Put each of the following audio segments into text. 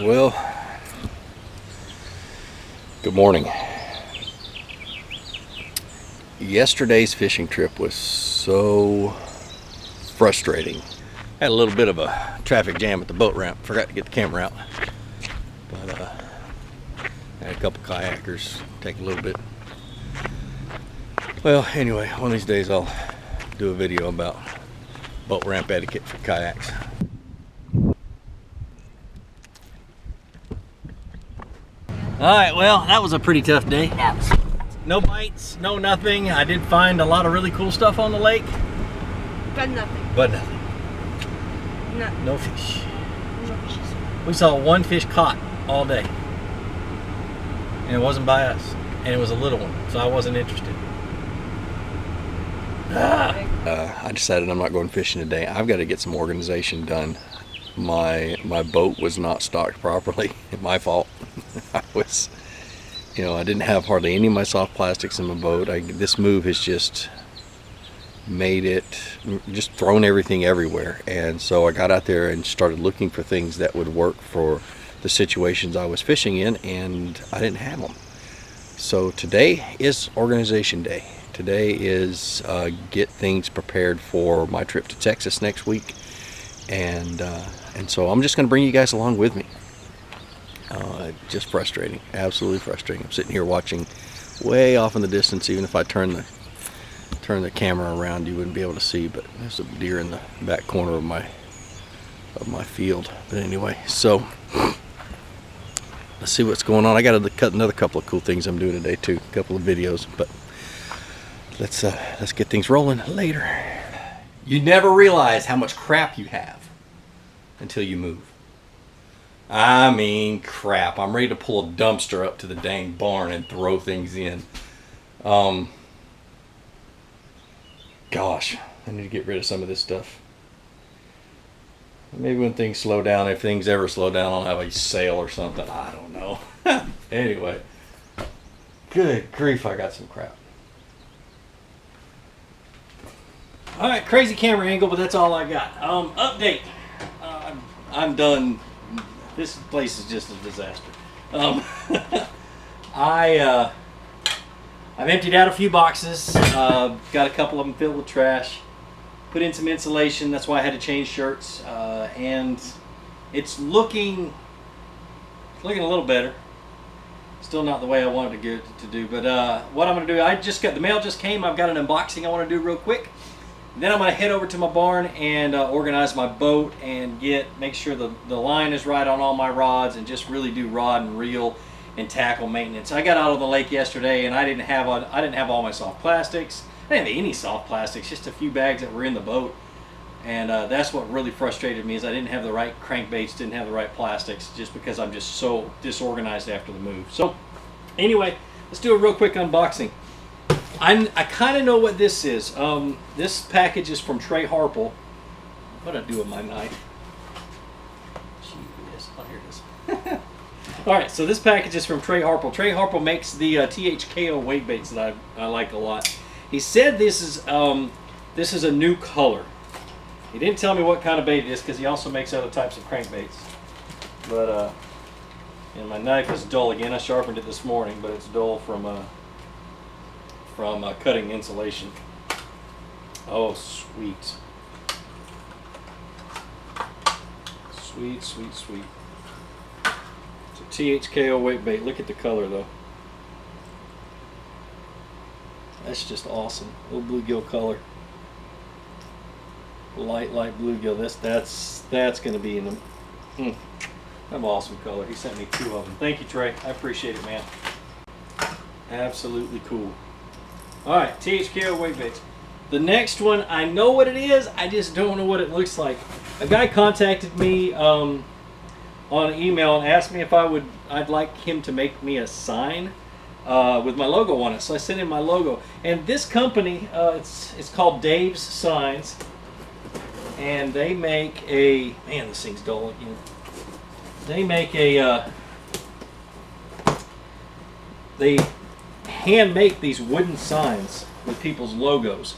Well, good morning. Yesterday's fishing trip was so frustrating. Had a little bit of a traffic jam at the boat ramp. Forgot to get the camera out. But had a couple kayakers take a little bit. Well, anyway, one of these days I'll do a video about boat ramp etiquette for kayaks. Alright, well, that was a pretty tough day. No bites, no nothing. I did find a lot of really cool stuff on the lake. But nothing. But nothing. No fish. No fishes. We saw one fish caught all day. And it wasn't by us. And it was a little one, so I wasn't interested. I decided I'm not going fishing today. I've got to get some organization done. My boat was not stocked properly. My fault. I didn't have hardly any of my soft plastics in my boat. This move has just made it, just thrown everything everywhere. And so I got out there and started looking for things that would work for the situations I was fishing in, and I didn't have them. So today is organization day. Today is get things prepared for my trip to Texas next week. And so I'm just going to bring you guys along with me. Just frustrating, absolutely frustrating. I'm sitting here watching way off in the distance. Even if I turn the camera around, you wouldn't be able to see. But there's a deer in the back corner of my field. But anyway, so let's see what's going on. I got to cut another couple of cool things I'm doing today too. A couple of videos, but let's get things rolling later. You never realize how much crap you have until you move. I mean crap. I'm ready to pull a dumpster up to the dang barn and throw things in. Gosh, I need to get rid of some of this stuff. Maybe when things slow down, if things ever slow down, I'll have a sale or something. I don't know. Anyway, good grief, I got some crap. Alright, crazy camera angle, but that's all I got. Update. I'm done. This place is just a disaster. I've emptied out a few boxes. Got a couple of them filled with trash. Put in some insulation. That's why I had to change shirts. And it's looking a little better. Still not the way I wanted to do. But what I'm going to do, the mail just came. I've got an unboxing I want to do real quick. Then I'm going to head over to my barn and organize my boat and make sure the line is right on all my rods, and just really do rod and reel and tackle maintenance. I got out of the lake yesterday and I didn't have all my soft plastics. I didn't have any soft plastics, just a few bags that were in the boat. And that's what really frustrated me, is I didn't have the right crankbaits, didn't have the right plastics, just because I'm just so disorganized after the move. So anyway, let's do a real quick unboxing. I kind of know what this is. This package is from Trey Harple. What did I do with my knife? Jeez. Oh, here it is. Alright, so this package is from Trey Harple. Trey Harple makes the THKO weight baits that I like a lot. He said this is a new color. He didn't tell me what kind of bait it is, because he also makes other types of crankbaits. But and my knife is dull again. I sharpened it this morning, but it's dull from cutting insulation. Oh, sweet. Sweet, sweet, sweet. It's a THKO weight bait. Look at the color though. That's just awesome. Little bluegill color. Light bluegill. That's gonna be in them. An awesome color. He sent me 2 of them. Thank you, Trey. I appreciate it, man. Absolutely cool. Alright, THKO weight baits. The next one, I know what it is, I just don't know what it looks like. A guy contacted me on email and asked me if I'd like him to make me a sign with my logo on it. So I sent him my logo. And this company, it's called Dave's Signs. And they make a, man, this thing's dull again. They make a, they hand make these wooden signs with people's logos.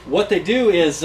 What they do is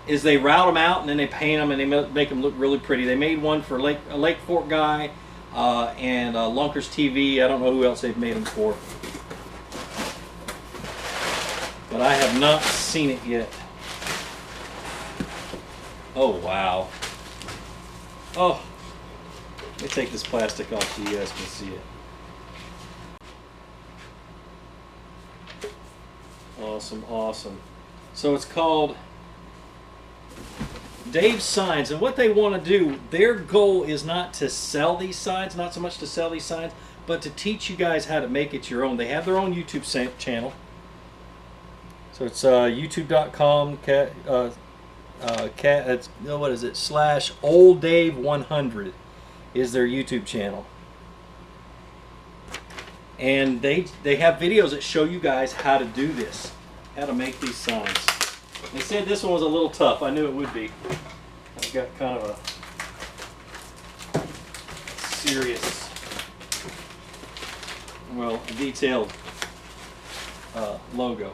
is they route them out and then they paint them and they make them look really pretty. They made one for a Lake Fork guy and Lunkers TV. I don't know who else they've made them for, but I have not seen it yet. Oh wow! Oh, let me take this plastic off so you guys can see it. Awesome, awesome. So it's called Dave's Signs, and what they want to do, their goal is not to sell these signs, not so much to sell these signs, but to teach you guys how to make it your own. They have their own YouTube channel. So it's youtube.com what is it, /OldDave100 is their YouTube channel. And they have videos that show you guys how to do this, how to make these signs. They said this one was a little tough. I knew it would be. I've got kind of a serious, well, detailed logo.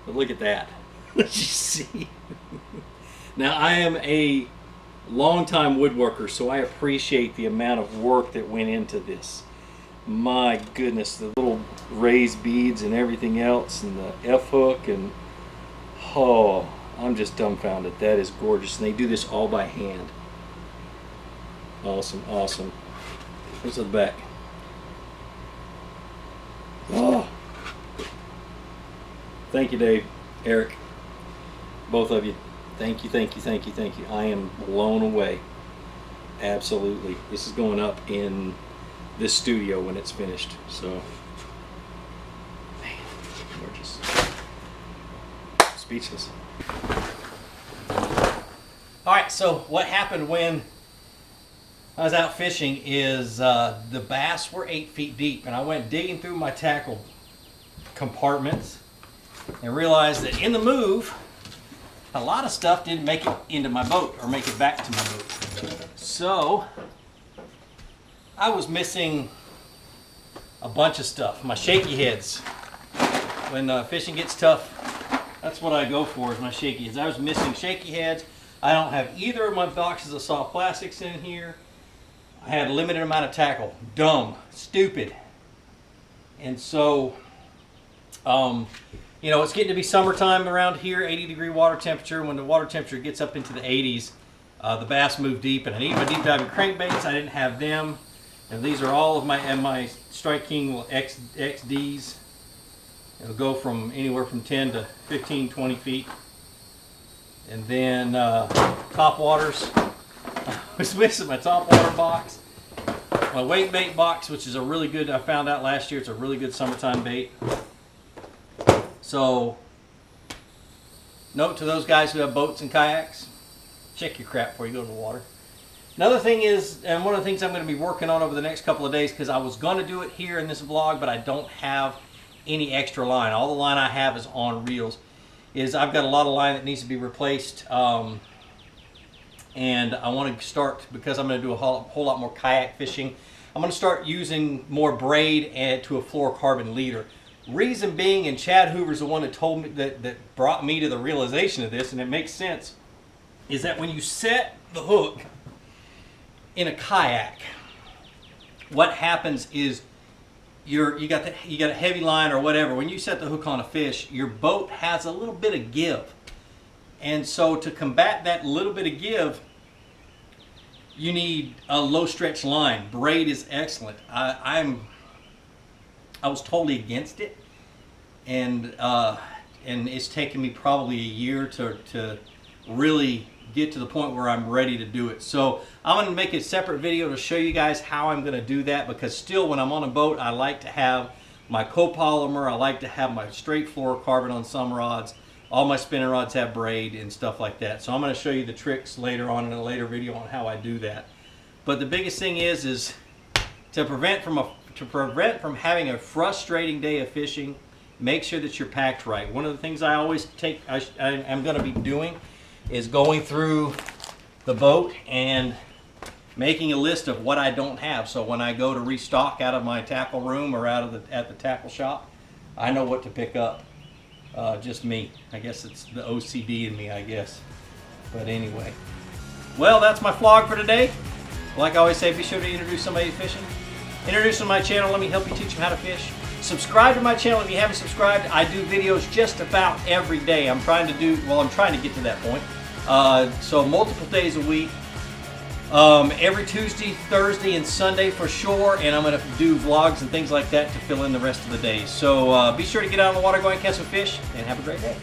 But look at that. Let you see. Now, I am a longtime woodworker, so I appreciate the amount of work that went into this. My goodness, the little raised beads and everything else, and the F-hook, and oh, I'm just dumbfounded. That is gorgeous, and they do this all by hand. Awesome, awesome. What's at the back? Oh, thank you, Dave, Eric, both of you. Thank you, thank you, thank you, thank you. I am blown away. Absolutely. This is going up in this studio when it's finished. So, man, gorgeous. Speechless. Alright, so what happened when I was out fishing is the bass were 8 feet deep, and I went digging through my tackle compartments and realized that in the move, a lot of stuff didn't make it into my boat or make it back to my boat. So I was missing a bunch of stuff. My shaky heads. When fishing gets tough, that's what I go for, is my shaky heads. I was missing shaky heads. I don't have either of my boxes of soft plastics in here. I had a limited amount of tackle. Dumb. Stupid. And so, you know, it's getting to be summertime around here, 80-degree water temperature. When the water temperature gets up into the 80s, the bass move deep, and I need my deep diving crankbaits. I didn't have them. And these are all of my Strike King XDs. It'll go from anywhere from 10 to 15, 20 feet. And then top waters. I was missing my top water box. My weight bait box, which is a really good, I found out last year, it's a really good summertime bait. So, note to those guys who have boats and kayaks, check your crap before you go to the water. Another thing is, and one of the things I'm going to be working on over the next couple of days, because I was going to do it here in this vlog, but I don't have any extra line. All the line I have is on reels. Is I've got a lot of line that needs to be replaced, and I want to start, because I'm going to do a whole lot more kayak fishing, I'm going to start using more braid and to a fluorocarbon leader. Reason being, and Chad Hoover's the one that told me, that brought me to the realization of this, and it makes sense, is that when you set the hook in a kayak, what happens is you got a heavy line or whatever. When you set the hook on a fish, your boat has a little bit of give, and so to combat that little bit of give, you need a low stretch line. Braid is excellent. I was totally against it, and it's taken me probably a year to really get to the point where I'm ready to do it. So I'm going to make a separate video to show you guys how I'm going to do that, because still when I'm on a boat, I like to have my copolymer, I like to have my straight fluorocarbon on some rods. All my spinning rods have braid and stuff like that. So I'm going to show you the tricks later on in a later video on how I do that. But the biggest thing is to prevent from having a frustrating day of fishing, make sure that you're packed right. One of the things I always I'm going to be doing is going through the boat and making a list of what I don't have. So when I go to restock out of my tackle room or at the tackle shop, I know what to pick up. Just me. I guess it's the OCD in me, I guess. But anyway. Well, that's my vlog for today. Like I always say, be sure to introduce somebody to fishing. Introduce them to my channel. Let me help you teach them how to fish. Subscribe to my channel if you haven't subscribed. I do videos just about every day. I'm trying to get to that point. So multiple days a week. Every Tuesday, Thursday, and Sunday for sure, and I'm going to do vlogs and things like that to fill in the rest of the days. So be sure to get out on the water, go and catch some fish, and have a great day.